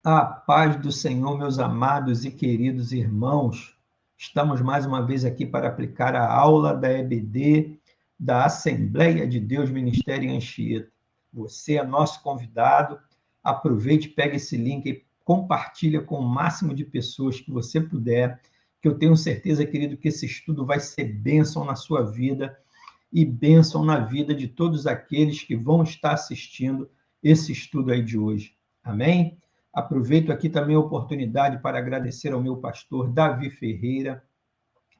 A paz do Senhor, meus amados e queridos irmãos. Estamos mais uma vez aqui para aplicar a aula da EBD, da Assembleia de Deus Ministério em Anchieta. Você é nosso convidado. Aproveite, pegue esse link e compartilha com o máximo de pessoas que você puder, que eu tenho certeza, querido, que esse estudo vai ser bênção na sua vida e bênção na vida de todos aqueles que vão estar assistindo esse estudo aí de hoje. Amém? Aproveito aqui também a oportunidade para agradecer ao meu pastor Davi Ferreira,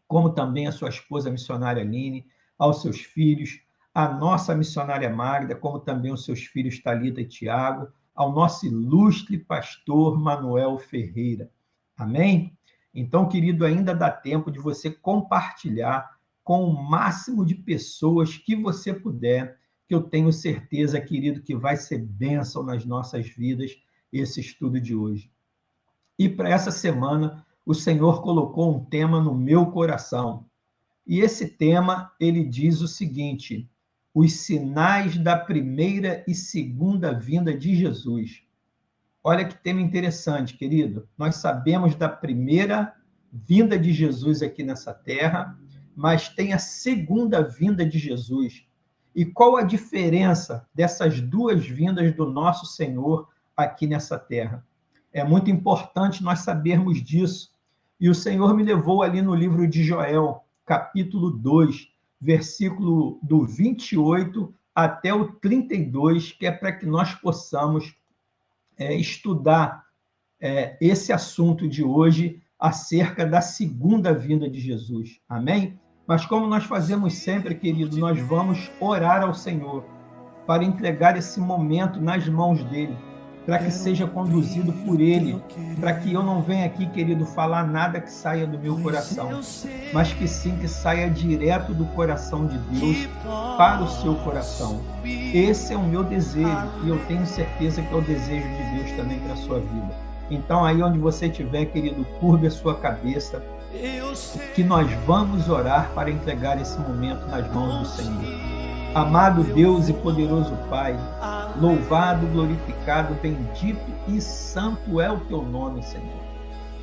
como também a sua esposa missionária Aline, aos seus filhos, a nossa missionária Magda, como também os seus filhos Talita e Tiago, ao nosso ilustre pastor Manuel Ferreira. Amém? Então, querido, ainda dá tempo de você compartilhar com o máximo de pessoas que você puder, que eu tenho certeza, querido, que vai ser bênção nas nossas vidas esse estudo de hoje. E para essa semana, o Senhor colocou um tema no meu coração. E esse tema, ele diz o seguinte: os sinais da primeira e segunda vinda de Jesus. Olha que tema interessante, querido. Nós sabemos da primeira vinda de Jesus aqui nessa terra, mas tem a segunda vinda de Jesus. E qual a diferença dessas duas vindas do nosso Senhor aqui nessa terra? É muito importante nós sabermos disso. E o Senhor me levou ali no livro de Joel, capítulo 2, versículo do 28 até o 32, que é para que nós possamos estudar esse assunto de hoje acerca da segunda vinda de Jesus. Amém? Mas como nós fazemos sempre, querido, nós vamos orar ao Senhor para entregar esse momento nas mãos dele, para que seja conduzido por ele, para que eu não venha aqui, querido, falar nada que saia do meu coração, mas que sim, que saia direto do coração de Deus para o seu coração. Esse é o meu desejo e eu tenho certeza que é o desejo de Deus também para a sua vida. Então, aí onde você estiver, querido, curve a sua cabeça, que nós vamos orar para entregar esse momento nas mãos do Senhor. Amado Deus e poderoso Pai, louvado, glorificado, bendito e santo é o teu nome, Senhor.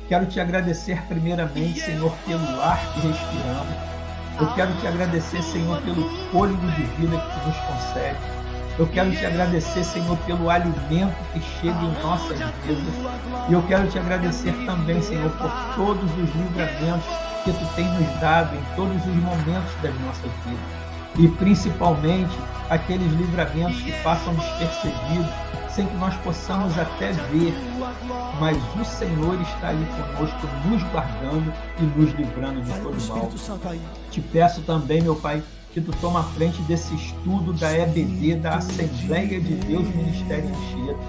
Quero te agradecer primeiramente, Senhor, pelo ar que respiramos. Eu quero te agradecer, Senhor, pelo fôlego de vida que tu nos concede. Eu quero te agradecer, Senhor, pelo alimento que chega em nossas vidas. E eu quero te agradecer também, Senhor, por todos os livramentos que tu tem nos dado em todos os momentos das nossas vidas. E principalmente aqueles livramentos que passam despercebidos, sem que nós possamos até ver, mas o Senhor está ali conosco, nos guardando e nos livrando de todo mal. Te peço também, meu Pai, que tu toma a frente desse estudo da EBD, da Assembleia de Deus Ministério Anchieta,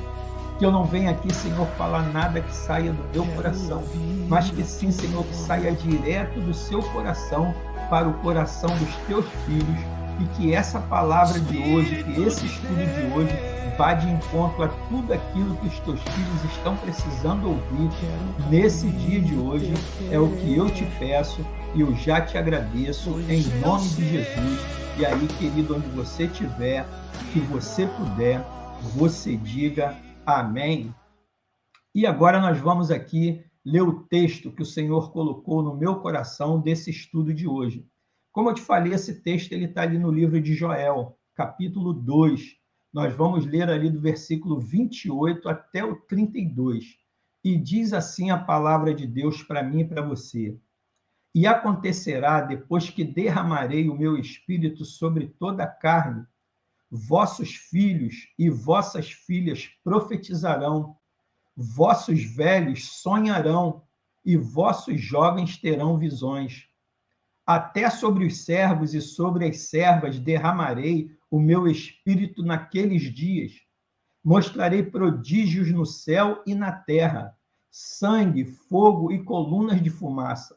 que eu não venha aqui, Senhor, falar nada que saia do meu coração, mas que sim, Senhor, que saia direto do seu coração para o coração dos teus filhos, e que essa palavra de hoje, que esse estudo de hoje vá de encontro a tudo aquilo que os teus filhos estão precisando ouvir nesse dia de hoje. É o que eu te peço e eu já te agradeço em nome de Jesus. E aí, querido, onde você estiver, que você puder, você diga amém. E agora nós vamos aqui ler o texto que o Senhor colocou no meu coração desse estudo de hoje. Como eu te falei, esse texto está ali no livro de Joel, capítulo 2. Nós vamos ler ali do versículo 28 até o 32. E diz assim a palavra de Deus para mim e para você. E acontecerá, depois que derramarei o meu espírito sobre toda a carne, vossos filhos e vossas filhas profetizarão, vossos velhos sonharão e vossos jovens terão visões. Até sobre os servos e sobre as servas derramarei o meu espírito naqueles dias. Mostrarei prodígios no céu e na terra, sangue, fogo e colunas de fumaça.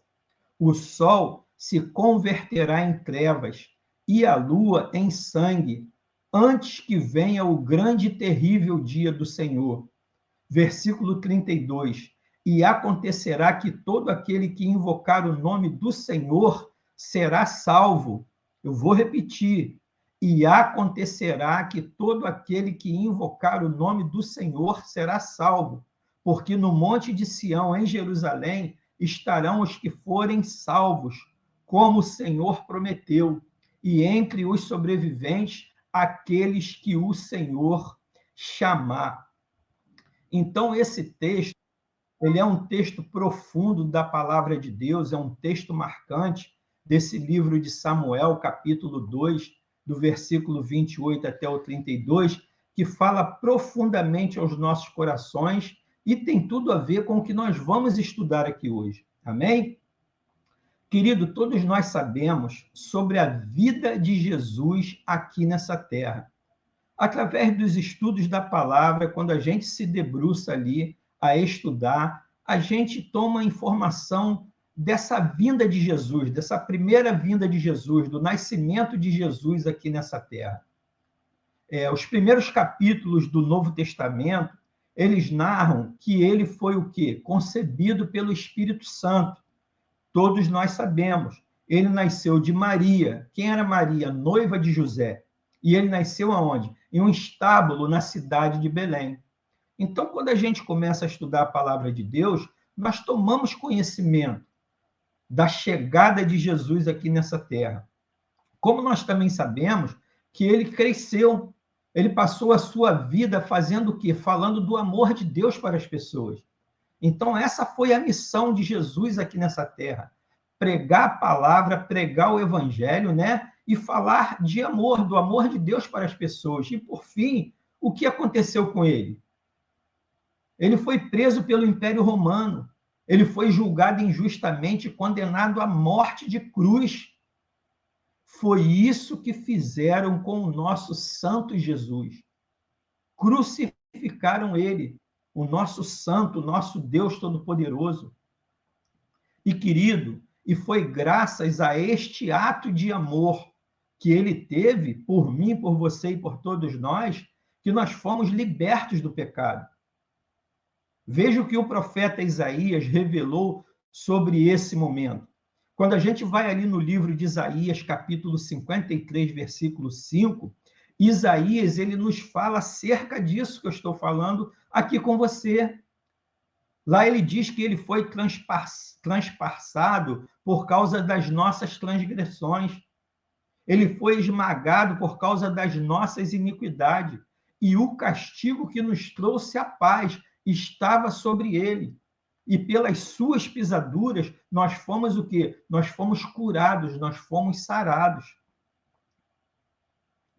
O sol se converterá em trevas e a lua em sangue, antes que venha o grande e terrível dia do Senhor. Versículo 32. E acontecerá que todo aquele que invocar o nome do Senhor será salvo. Eu vou repetir. E acontecerá que todo aquele que invocar o nome do Senhor será salvo. porque no monte de Sião, em Jerusalém, estarão os que forem salvos, como o Senhor prometeu, e entre os sobreviventes, aqueles que o Senhor chamar. Então, esse texto, ele é um texto profundo da palavra de Deus, é um texto marcante desse livro de Samuel, capítulo 2, do versículo 28 até o 32, que fala profundamente aos nossos corações e tem tudo a ver com o que nós vamos estudar aqui hoje. Amém? Querido, todos nós sabemos sobre a vida de Jesus aqui nessa terra. Através dos estudos da palavra, quando a gente se debruça ali a estudar, a gente toma informação dessa vinda de Jesus, dessa primeira vinda de Jesus, do nascimento de Jesus aqui nessa terra. Os primeiros capítulos do Novo Testamento, eles narram que ele foi o quê? Concebido pelo Espírito Santo. Todos nós sabemos. Ele nasceu de Maria. Quem era Maria? Noiva de José. E ele nasceu aonde? Em um estábulo na cidade de Belém. Então, quando a gente começa a estudar a palavra de Deus, nós tomamos conhecimento da chegada de Jesus aqui nessa terra. Como nós também sabemos que ele cresceu, ele passou a sua vida fazendo o quê? Falando do amor de Deus para as pessoas. Então, essa foi a missão de Jesus aqui nessa terra. Pregar a palavra, pregar o evangelho, né? E falar de amor, do amor de Deus para as pessoas. E, por fim, o que aconteceu com ele? Ele foi preso pelo Império Romano. Ele foi julgado injustamente e condenado à morte de cruz. Foi isso que fizeram com o nosso santo Jesus. Crucificaram ele, o nosso santo, o nosso Deus Todo-Poderoso. E, querido, e foi graças a este ato de amor que ele teve por mim, por você e por todos nós, que nós fomos libertos do pecado. Veja o que o profeta Isaías revelou sobre esse momento. Quando a gente vai ali no livro de Isaías, capítulo 53, versículo 5, Isaías, ele nos fala acerca disso que eu estou falando aqui com você. Lá ele diz que ele foi transpassado por causa das nossas transgressões. Ele foi esmagado por causa das nossas iniquidades. E o castigo que nos trouxe a paz estava sobre ele. E pelas suas pisaduras, nós fomos o quê? Nós fomos curados, nós fomos sarados.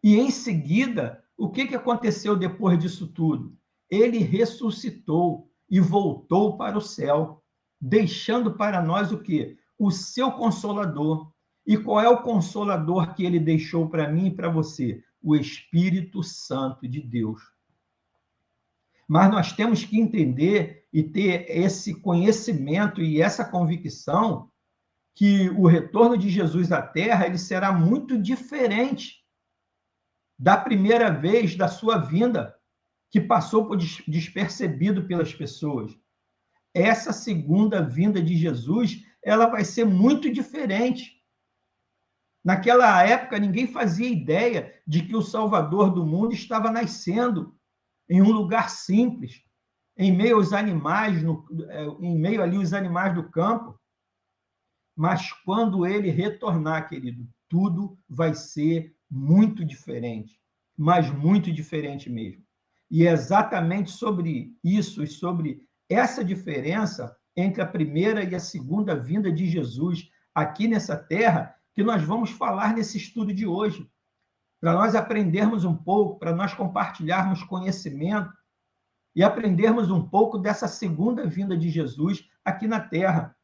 E em seguida, o que aconteceu depois disso tudo? Ele ressuscitou e voltou para o céu, deixando para nós o quê? O seu Consolador. E qual é o Consolador que ele deixou para mim e para você? O Espírito Santo de Deus. Mas nós temos que entender e ter esse conhecimento e essa convicção que o retorno de Jesus à Terra ele será muito diferente da primeira vez da sua vinda, que passou por despercebido pelas pessoas. Essa segunda vinda de Jesus, ela vai ser muito diferente. Naquela época, ninguém fazia ideia de que o Salvador do mundo estava nascendo em um lugar simples, em meio aos animais, em meio ali os animais do campo. Mas quando ele retornar, querido, tudo vai ser muito diferente, mas muito diferente mesmo. E é exatamente sobre isso e sobre essa diferença entre a primeira e a segunda vinda de Jesus aqui nessa terra que nós vamos falar nesse estudo de hoje, para nós aprendermos um pouco, para nós compartilharmos conhecimento e aprendermos um pouco dessa segunda vinda de Jesus aqui na terra.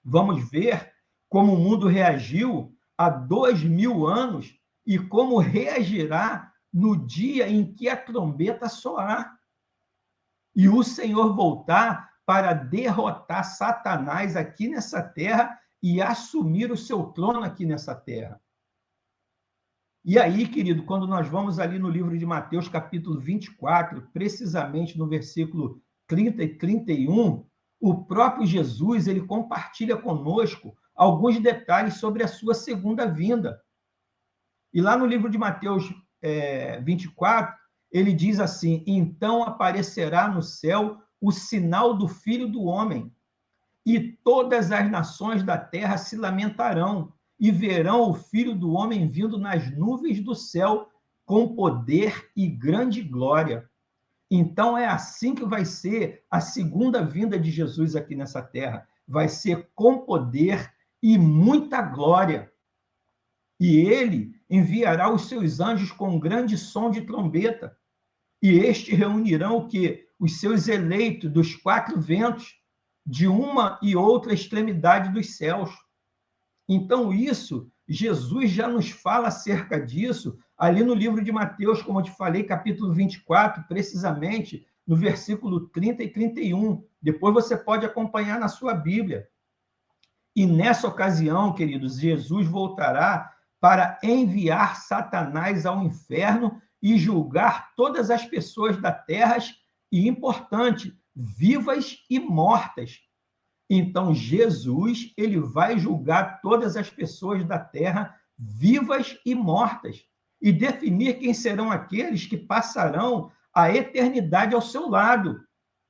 Vamos ver como o mundo reagiu há 2000 anos e como reagirá no dia em que a trombeta soar e o Senhor voltar para derrotar Satanás aqui nessa terra e assumir o seu trono aqui nessa terra. E aí, querido, quando nós vamos ali no livro de Mateus, capítulo 24, precisamente no versículo 30 e 31, o próprio Jesus ele compartilha conosco alguns detalhes sobre a sua segunda vinda. E lá no livro de Mateus 24, ele diz assim: então aparecerá no céu o sinal do Filho do Homem. E todas as nações da terra se lamentarão e verão o Filho do Homem vindo nas nuvens do céu com poder e grande glória. Então é assim que vai ser a segunda vinda de Jesus aqui nessa terra. Vai ser com poder e muita glória. E ele enviará os seus anjos com grande som de trombeta. E estes reunirão o quê? Os seus eleitos dos quatro ventos, de uma e outra extremidade dos céus. Então, isso, Jesus já nos fala acerca disso, ali no livro de Mateus, como eu te falei, capítulo 24, precisamente, no versículo 30 e 31. Depois você pode acompanhar na sua Bíblia. E nessa ocasião, queridos, Jesus voltará para enviar Satanás ao inferno e julgar todas as pessoas da terra, e, importante, vivas e mortas. Então, Jesus, ele vai julgar todas as pessoas da terra, vivas e mortas, e definir quem serão aqueles que passarão a eternidade ao seu lado.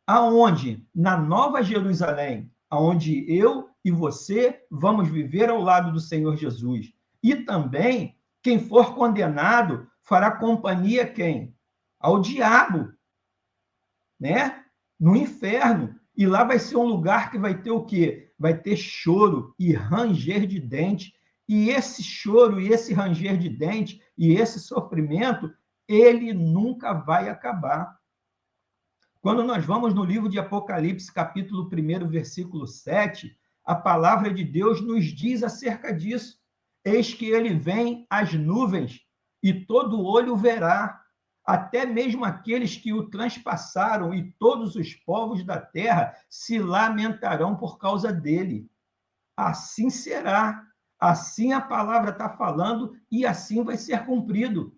Aonde? Na Nova Jerusalém, aonde eu e você vamos viver ao lado do Senhor Jesus. E também, quem for condenado fará companhia a quem? Ao diabo, né? No inferno. E lá vai ser um lugar que vai ter o quê? Vai ter choro e ranger de dente. E esse choro e esse ranger de dente e esse sofrimento, ele nunca vai acabar. Quando nós vamos no livro de Apocalipse, capítulo 1, versículo 7, a palavra de Deus nos diz acerca disso. Eis que ele vem às nuvens, e todo olho verá, até mesmo aqueles que o transpassaram, e todos os povos da terra se lamentarão por causa dele. Assim será. Assim a palavra está falando, e assim vai ser cumprido.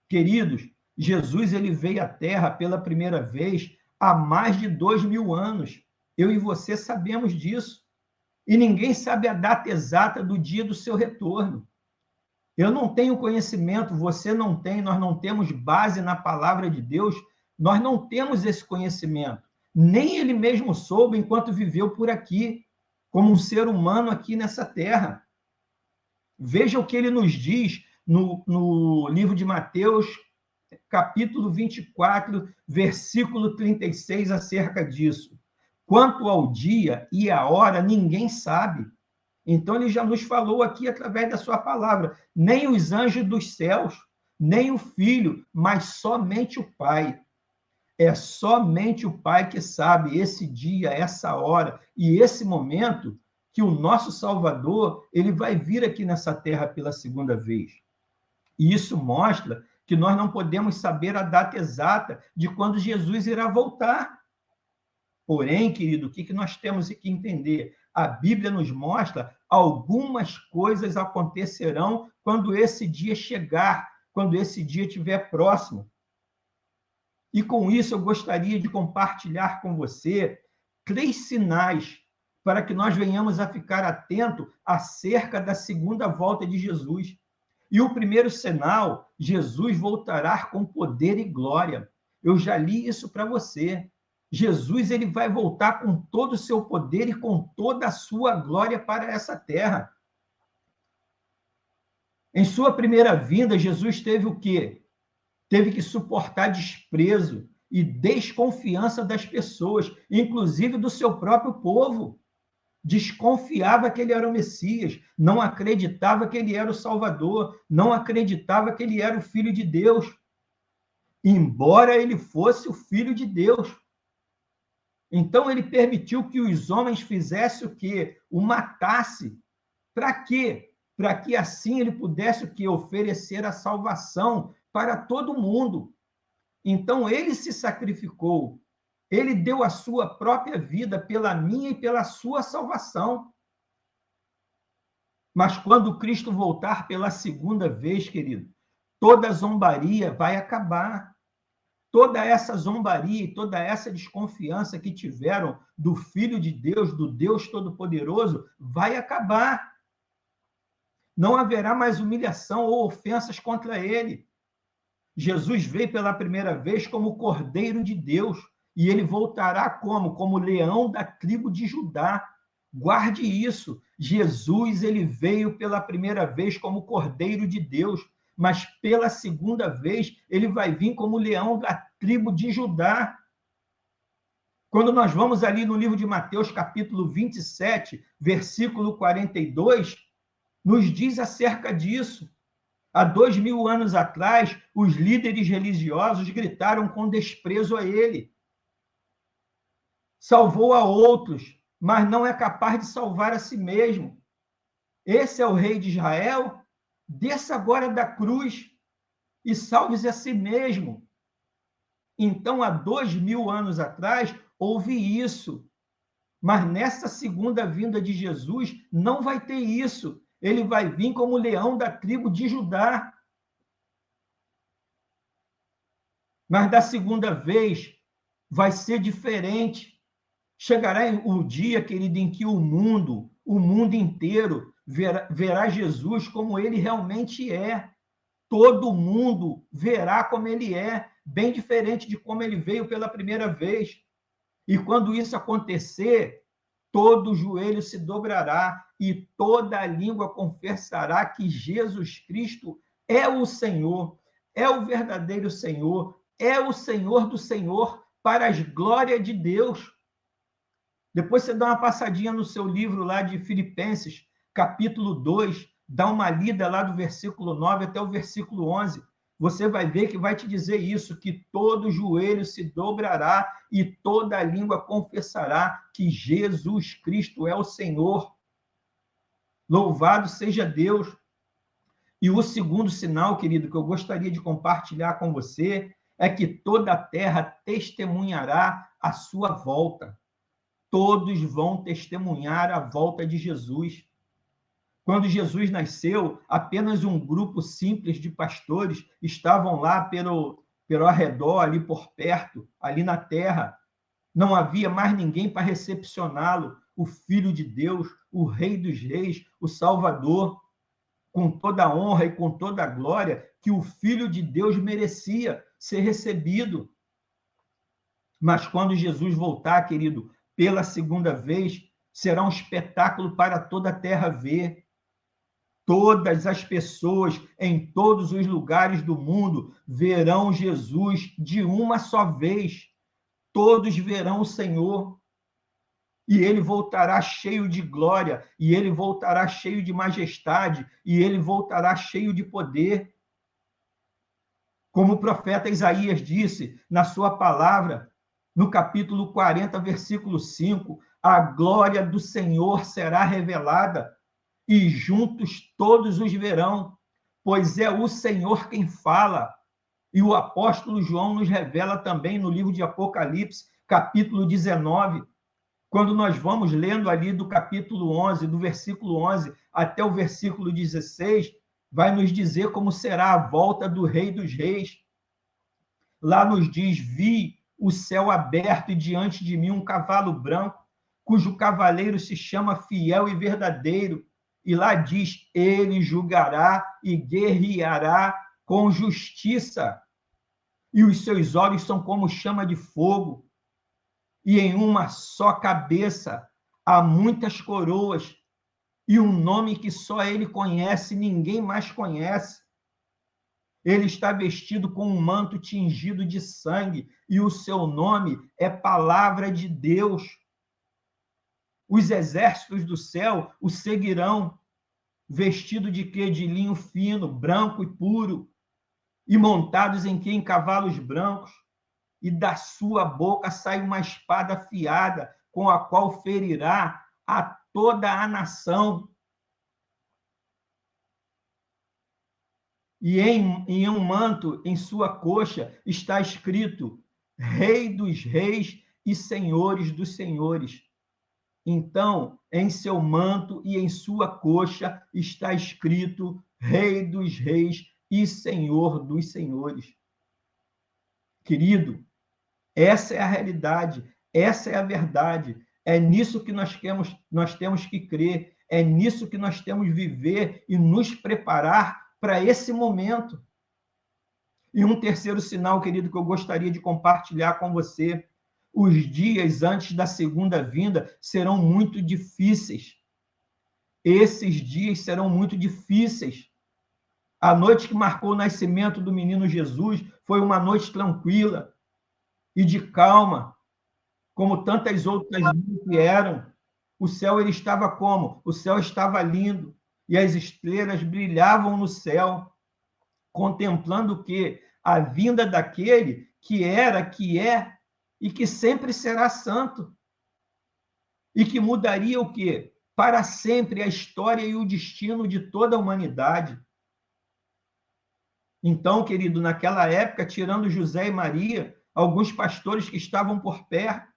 Queridos, Jesus ele veio à Terra pela primeira vez há mais de 2000 anos. Eu e você sabemos disso. E ninguém sabe a data exata do dia do seu retorno. Eu não tenho conhecimento, você não tem, nós não temos base na palavra de Deus, nós não temos esse conhecimento. Nem ele mesmo soube enquanto viveu por aqui, como um ser humano aqui nessa terra. Veja o que ele nos diz no livro de Mateus, capítulo 24, versículo 36, acerca disso. Quanto ao dia e a hora, ninguém sabe. Então, ele já nos falou aqui através da sua palavra. Nem os anjos dos céus, nem o Filho, mas somente o Pai. É somente o Pai que sabe esse dia, essa hora e esse momento que o nosso Salvador ele vai vir aqui nessa terra pela segunda vez. E isso mostra que nós não podemos saber a data exata de quando Jesus irá voltar. Porém, querido, o que nós temos que entender? A Bíblia nos mostra algumas coisas acontecerão quando esse dia chegar, quando esse dia estiver próximo. E com isso eu gostaria de compartilhar com você 3 sinais para que nós venhamos a ficar atento acerca da segunda volta de Jesus. E o primeiro sinal, Jesus voltará com poder e glória. Eu já li isso para você. Jesus ele vai voltar com todo o seu poder e com toda a sua glória para essa terra. Em sua primeira vinda, Jesus teve o quê? Teve que suportar desprezo e desconfiança das pessoas, inclusive do seu próprio povo. Desconfiava que ele era o Messias, não acreditava que ele era o Salvador, não acreditava que ele era o Filho de Deus, embora ele fosse o Filho de Deus. Então, ele permitiu que os homens fizessem o quê? O matasse. Para quê? Para que assim ele pudesse o quê? Oferecer a salvação para todo mundo. Então, ele se sacrificou. Ele deu a sua própria vida pela minha e pela sua salvação. Mas quando Cristo voltar pela segunda vez, querido, toda zombaria vai acabar. Toda essa zombaria e toda essa desconfiança que tiveram do Filho de Deus, do Deus Todo-Poderoso, vai acabar. Não haverá mais humilhação ou ofensas contra ele. Jesus veio pela primeira vez como Cordeiro de Deus. E ele voltará como? Como leão da tribo de Judá. Guarde isso. Jesus, ele veio pela primeira vez como Cordeiro de Deus, mas pela segunda vez ele vai vir como leão da tribo de Judá. Quando nós vamos ali no livro de Mateus, capítulo 27, versículo 42, nos diz acerca disso. Há 2000 anos atrás, os líderes religiosos gritaram com desprezo a ele. Salvou a outros, mas não é capaz de salvar a si mesmo. Esse é o rei de Israel? Desça agora da cruz e salve-se a si mesmo. Então, há 2000 anos atrás, houve isso. Mas nessa segunda vinda de Jesus, não vai ter isso. Ele vai vir como leão da tribo de Judá. Mas da segunda vez, vai ser diferente. Chegará o dia, querido, em que o mundo inteiro, verá Jesus como ele realmente é. Todo mundo verá como ele é, bem diferente de como ele veio pela primeira vez. E quando isso acontecer, todo joelho se dobrará e toda língua confessará que Jesus Cristo é o Senhor, é o verdadeiro Senhor, é o Senhor do Senhor, para as glórias de Deus. Depois você dá uma passadinha no seu livro lá de Filipenses, capítulo 2, dá uma lida lá do versículo 9 até o versículo 11. Você vai ver que vai te dizer isso, que todo joelho se dobrará e toda língua confessará que Jesus Cristo é o Senhor. Louvado seja Deus. E o segundo sinal, querido, que eu gostaria de compartilhar com você, é que toda a terra testemunhará a sua volta. Todos vão testemunhar a volta de Jesus. Quando Jesus nasceu, apenas um grupo simples de pastores estavam lá pelo arredor, ali por perto, ali na terra. Não havia mais ninguém para recepcioná-lo, o Filho de Deus, o Rei dos Reis, o Salvador, com toda a honra e com toda a glória que o Filho de Deus merecia ser recebido. Mas quando Jesus voltar, querido, pela segunda vez, será um espetáculo para toda a terra ver. Todas as pessoas em todos os lugares do mundo verão Jesus de uma só vez. Todos verão o Senhor. E ele voltará cheio de glória, e ele voltará cheio de majestade, e ele voltará cheio de poder. Como o profeta Isaías disse na sua palavra, no capítulo 40, versículo 5, a glória do Senhor será revelada, e juntos todos os verão, pois é o Senhor quem fala. E o apóstolo João nos revela também no livro de Apocalipse, capítulo 19, quando nós vamos lendo ali do capítulo 11, do versículo 11 até o versículo 16, vai nos dizer como será a volta do Rei dos Reis. Lá nos diz: vi o céu aberto e diante de mim um cavalo branco, cujo cavaleiro se chama Fiel e Verdadeiro. E lá diz: ele julgará e guerreará com justiça. E os seus olhos são como chama de fogo. E em uma só cabeça há muitas coroas, e um nome que só ele conhece, ninguém mais conhece. Ele está vestido com um manto tingido de sangue, e o seu nome é Palavra de Deus. Os exércitos do céu o seguirão, vestido de quê? De linho fino, branco e puro, e montados em quê? Em cavalos brancos. E da sua boca sai uma espada afiada, com a qual ferirá a toda a nação. E em um manto, em sua coxa, está escrito: Rei dos Reis e Senhores dos Senhores. Então, em seu manto e em sua coxa está escrito: Rei dos Reis e Senhor dos Senhores. Querido, essa é a realidade, essa é a verdade. É nisso que nós temos que crer, é nisso que nós temos que viver e nos preparar para esse momento. E um terceiro sinal, querido, que eu gostaria de compartilhar com você. os dias antes da segunda vinda serão muito difíceis. Esses dias serão muito difíceis. A noite que marcou o nascimento do menino Jesus foi uma noite tranquila e de calma, como tantas outras que eram. O céu ele estava como? O céu estava lindo e as estrelas brilhavam no céu, contemplando o quê? A vinda daquele que era, que é e que sempre será santo. E que mudaria o quê? Para sempre a história e o destino de toda a humanidade. Então, querido, naquela época, tirando José e Maria, alguns pastores que estavam por perto,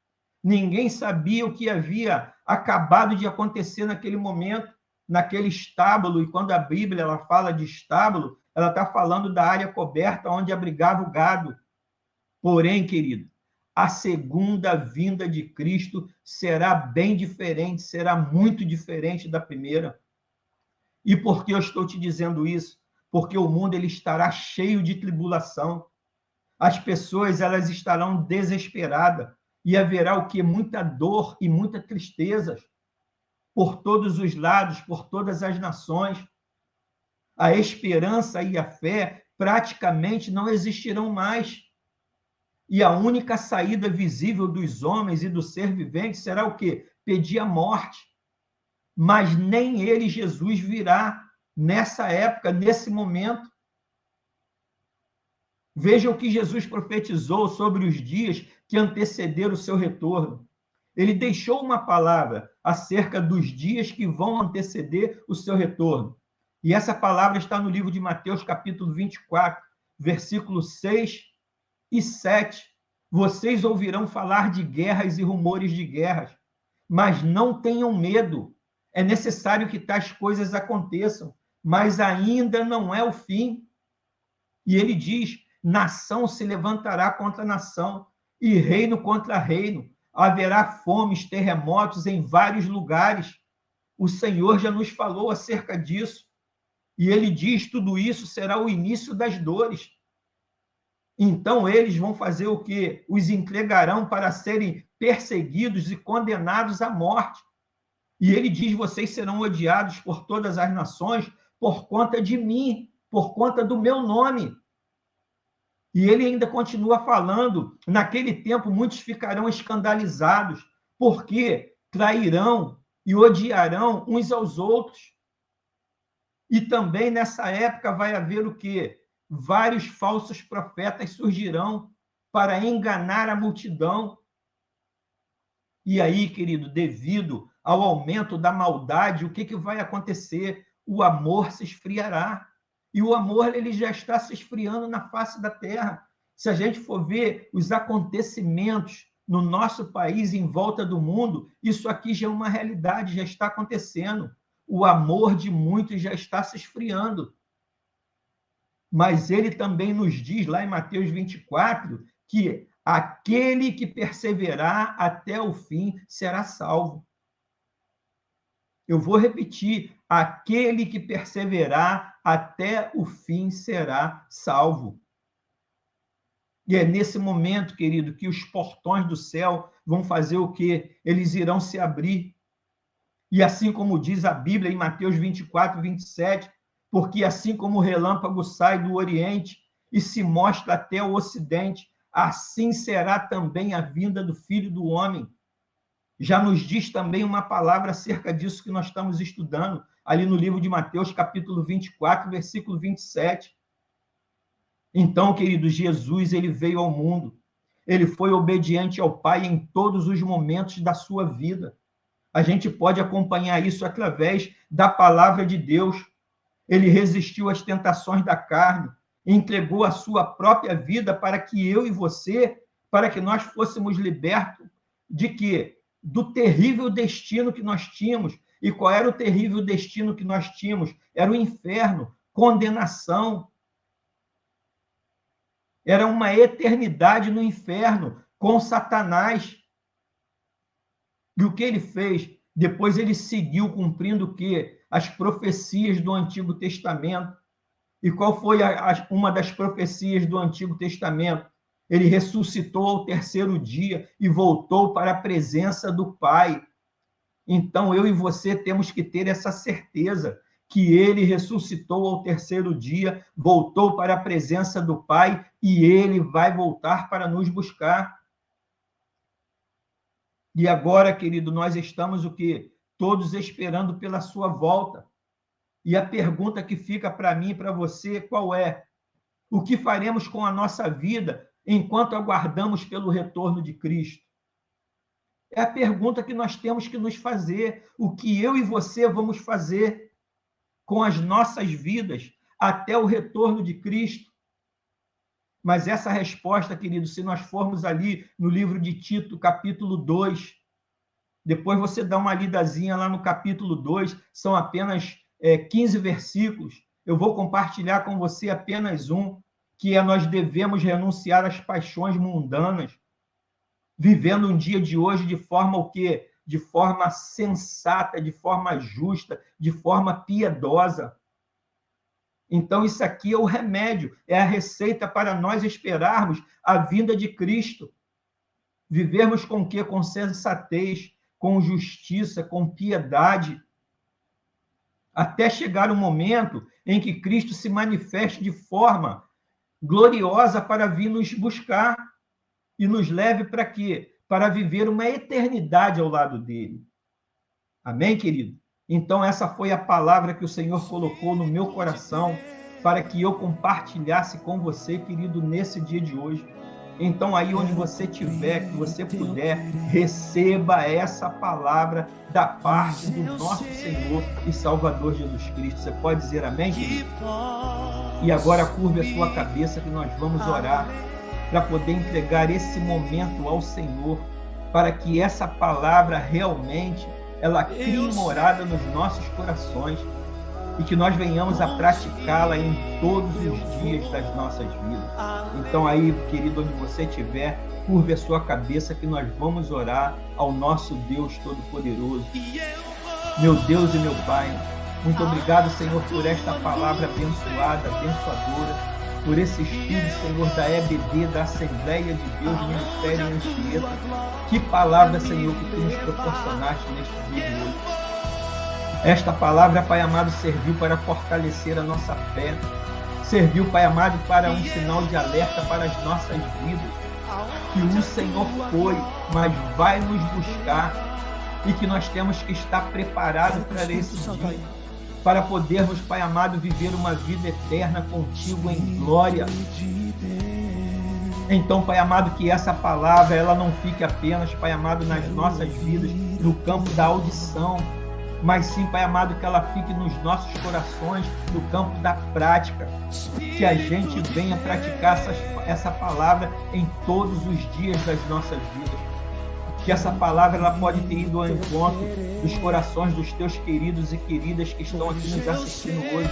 ninguém sabia o que havia acabado de acontecer naquele momento, naquele estábulo. E quando a Bíblia ela fala de estábulo, ela está falando da área coberta onde abrigava o gado. Porém, querido, a segunda vinda de Cristo será bem diferente, será muito diferente da primeira. E por que eu estou te dizendo isso? Porque o mundo ele estará cheio de tribulação. As pessoas elas estarão desesperadas e haverá o que? Muita dor e muita tristeza por todos os lados, por todas as nações. A esperança e a fé praticamente não existirão mais. E a única saída visível dos homens e do ser vivente será o quê? Pedir a morte. Mas nem ele, Jesus, virá nessa época, nesse momento. Veja o que Jesus profetizou sobre os dias que antecederam o seu retorno. Ele deixou uma palavra acerca dos dias que vão anteceder o seu retorno. E essa palavra está no livro de Mateus, capítulo 24, versículos 6 e 7. Vocês ouvirão falar de guerras e rumores de guerras, mas não tenham medo. É necessário que tais coisas aconteçam, mas ainda não é o fim. E ele diz: nação se levantará contra nação e reino contra reino. Haverá fomes, terremotos em vários lugares. O Senhor já nos falou acerca disso. E ele diz: tudo isso será o início das dores. Então eles vão fazer o quê? Os entregarão para serem perseguidos e condenados à morte. E ele diz: vocês serão odiados por todas as nações por conta de mim, por conta do meu nome. E ele ainda continua falando: naquele tempo muitos ficarão escandalizados, porque trairão e odiarão uns aos outros. E também nessa época vai haver o quê? Vários falsos profetas surgirão para enganar a multidão. E aí, querido, devido ao aumento da maldade, o que vai acontecer? O amor se esfriará. E o amor ele já está se esfriando na face da terra. Se a gente for ver os acontecimentos no nosso país, em volta do mundo, isso aqui já é uma realidade, já está acontecendo. O amor de muitos já está se esfriando. Mas ele também nos diz, lá em Mateus 24, que aquele que perseverar até o fim será salvo. Eu vou repetir: aquele que perseverar até o fim será salvo. E é nesse momento, querido, que os portões do céu vão fazer o quê? Eles irão se abrir. E assim como diz a Bíblia em Mateus 24, 27, porque assim como o relâmpago sai do Oriente e se mostra até o Ocidente, assim será também a vinda do Filho do Homem. Já nos diz também uma palavra acerca disso que nós estamos estudando, ali no livro de Mateus, capítulo 24, versículo 27. Então, queridos, Jesus, ele veio ao mundo. Ele foi obediente ao Pai em todos os momentos da sua vida. A gente pode acompanhar isso através da palavra de Deus. Ele resistiu às tentações da carne, entregou a sua própria vida para que eu e você, para que nós fôssemos libertos de quê? Do terrível destino que nós tínhamos. E qual era o terrível destino que nós tínhamos? Era o inferno, condenação. Era uma eternidade no inferno com Satanás. E o que ele fez? Depois ele seguiu cumprindo o quê? As profecias do Antigo Testamento. E qual foi uma das profecias do Antigo Testamento? Ele ressuscitou ao terceiro dia e voltou para a presença do Pai. Então, eu e você temos que ter essa certeza que ele ressuscitou ao terceiro dia, voltou para a presença do Pai e ele vai voltar para nos buscar. E agora, querido, nós estamos o quê? Todos esperando pela sua volta. E a pergunta que fica para mim e para você, qual é? O que faremos com a nossa vida enquanto aguardamos pelo retorno de Cristo? É a pergunta que nós temos que nos fazer. O que eu e você vamos fazer com as nossas vidas até o retorno de Cristo? Mas essa resposta, querido, se nós formos ali no livro de Tito, capítulo 2, depois você dá uma lidazinha lá no capítulo 2, são apenas 15 versículos. Eu vou compartilhar com você apenas um, que é: nós devemos renunciar às paixões mundanas, vivendo um dia de hoje de forma o quê? De forma sensata, de forma justa, de forma piedosa. Então, isso aqui é o remédio, é a receita para nós esperarmos a vinda de Cristo. Vivermos com o quê? Com sensatez, com justiça, com piedade, até chegar o momento em que Cristo se manifeste de forma gloriosa para vir nos buscar e nos leve para quê? Para viver uma eternidade ao lado dele. Amém, querido? Então, essa foi a palavra que o Senhor colocou no meu coração para que eu compartilhasse com você, querido, nesse dia de hoje. Então, aí onde você estiver, que você puder, receba essa palavra da parte do nosso Senhor e Salvador Jesus Cristo. Você pode dizer amém, querido? E agora curve a sua cabeça que nós vamos orar para poder entregar esse momento ao Senhor, para que essa palavra realmente ela crie morada nos nossos corações e que nós venhamos a praticá-la em todos os dias das nossas vidas. Então aí, querido, onde você estiver, curve a sua cabeça que nós vamos orar ao nosso Deus Todo-Poderoso. Meu Deus e meu Pai, muito obrigado, Senhor, por esta palavra abençoada, abençoadora, por esse estudo, Senhor, da EBD, da Assembleia de Deus, Ministério em Anchieta. Que palavra, Senhor, que Tu nos proporcionaste neste dia de hoje. Esta palavra, Pai amado, serviu para fortalecer a nossa fé, serviu, Pai amado, para um sinal de alerta para as nossas vidas, que o Senhor foi, mas vai nos buscar, e que nós temos que estar preparados para esse dia, para podermos, Pai amado, viver uma vida eterna contigo em glória. Então, Pai amado, que essa palavra ela não fique apenas, Pai amado, nas nossas vidas, no campo da audição, mas sim, Pai amado, que ela fique nos nossos corações, no campo da prática, que a gente venha praticar essa palavra em todos os dias das nossas vidas. Que essa palavra ela pode ter ido ao encontro dos corações dos teus queridos e queridas que estão aqui nos assistindo hoje,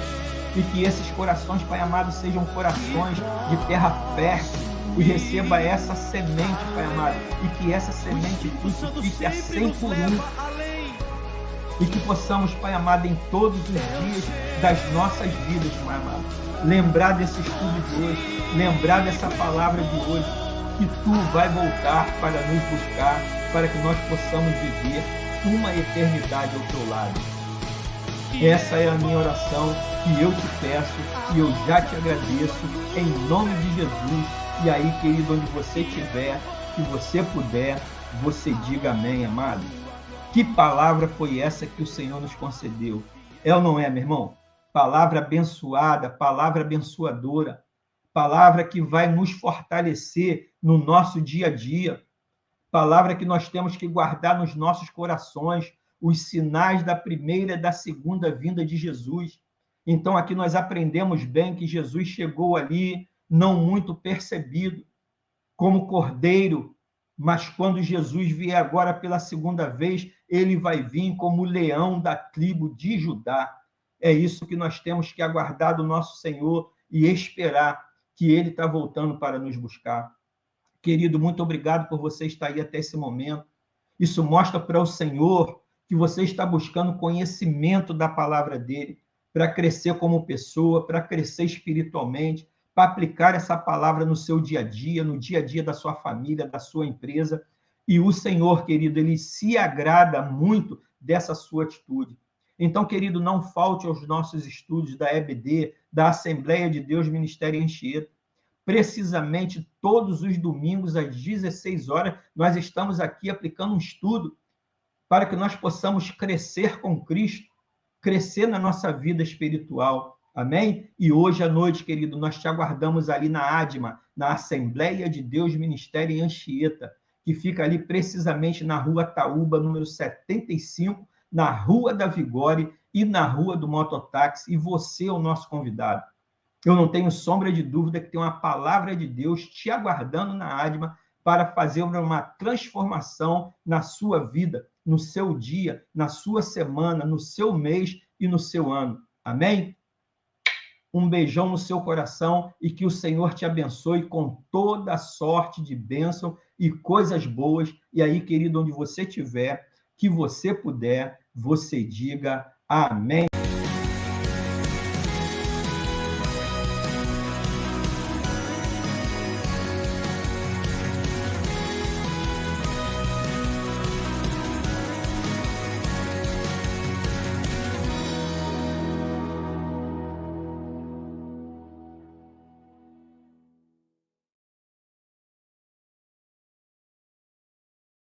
e que esses corações, Pai amado, sejam corações de terra fértil, e receba essa semente, Pai amado, e que essa semente frutifique a 100 por 1, e que possamos, Pai amado, em todos os dias das nossas vidas, Pai amado, lembrar desse estudo de hoje, lembrar dessa palavra de hoje, que Tu vai voltar para nos buscar, para que nós possamos viver uma eternidade ao Teu lado. Essa é a minha oração que eu te peço e eu já te agradeço em nome de Jesus. E aí, querido, onde você estiver, se você puder, você diga amém, amado. Que palavra foi essa que o Senhor nos concedeu? É ou não é, meu irmão? Palavra abençoada, palavra abençoadora, palavra que vai nos fortalecer no nosso dia a dia, palavra que nós temos que guardar nos nossos corações, os sinais da primeira e da segunda vinda de Jesus. Então, aqui nós aprendemos bem que Jesus chegou ali, não muito percebido, como cordeiro, mas quando Jesus vier agora pela segunda vez, ele vai vir como leão da tribo de Judá. É isso que nós temos que aguardar do nosso Senhor e esperar que ele está voltando para nos buscar. Querido, muito obrigado por você estar aí até esse momento. Isso mostra para o Senhor que você está buscando conhecimento da palavra dele, para crescer como pessoa, para crescer espiritualmente, para aplicar essa palavra no seu dia a dia, no dia a dia da sua família, da sua empresa. E o Senhor, querido, ele se agrada muito dessa sua atitude. Então, querido, não falte aos nossos estudos da EBD, da Assembleia de Deus Ministério em Anchieta. Precisamente todos os domingos, às 16 horas, nós estamos aqui aplicando um estudo para que nós possamos crescer com Cristo, crescer na nossa vida espiritual. Amém? E hoje à noite, querido, nós te aguardamos ali na ADMA, na Assembleia de Deus Ministério em Anchieta, que fica ali precisamente na Rua Taúba, número 75, na Rua da Vigore e na Rua do Mototáxi. E você é o nosso convidado. Eu não tenho sombra de dúvida que tem uma palavra de Deus te aguardando na ADMA para fazer uma transformação na sua vida, no seu dia, na sua semana, no seu mês e no seu ano. Amém? Um beijão no seu coração e que o Senhor te abençoe com toda sorte de bênção e coisas boas. E aí, querido, onde você estiver, que você puder, você diga amém.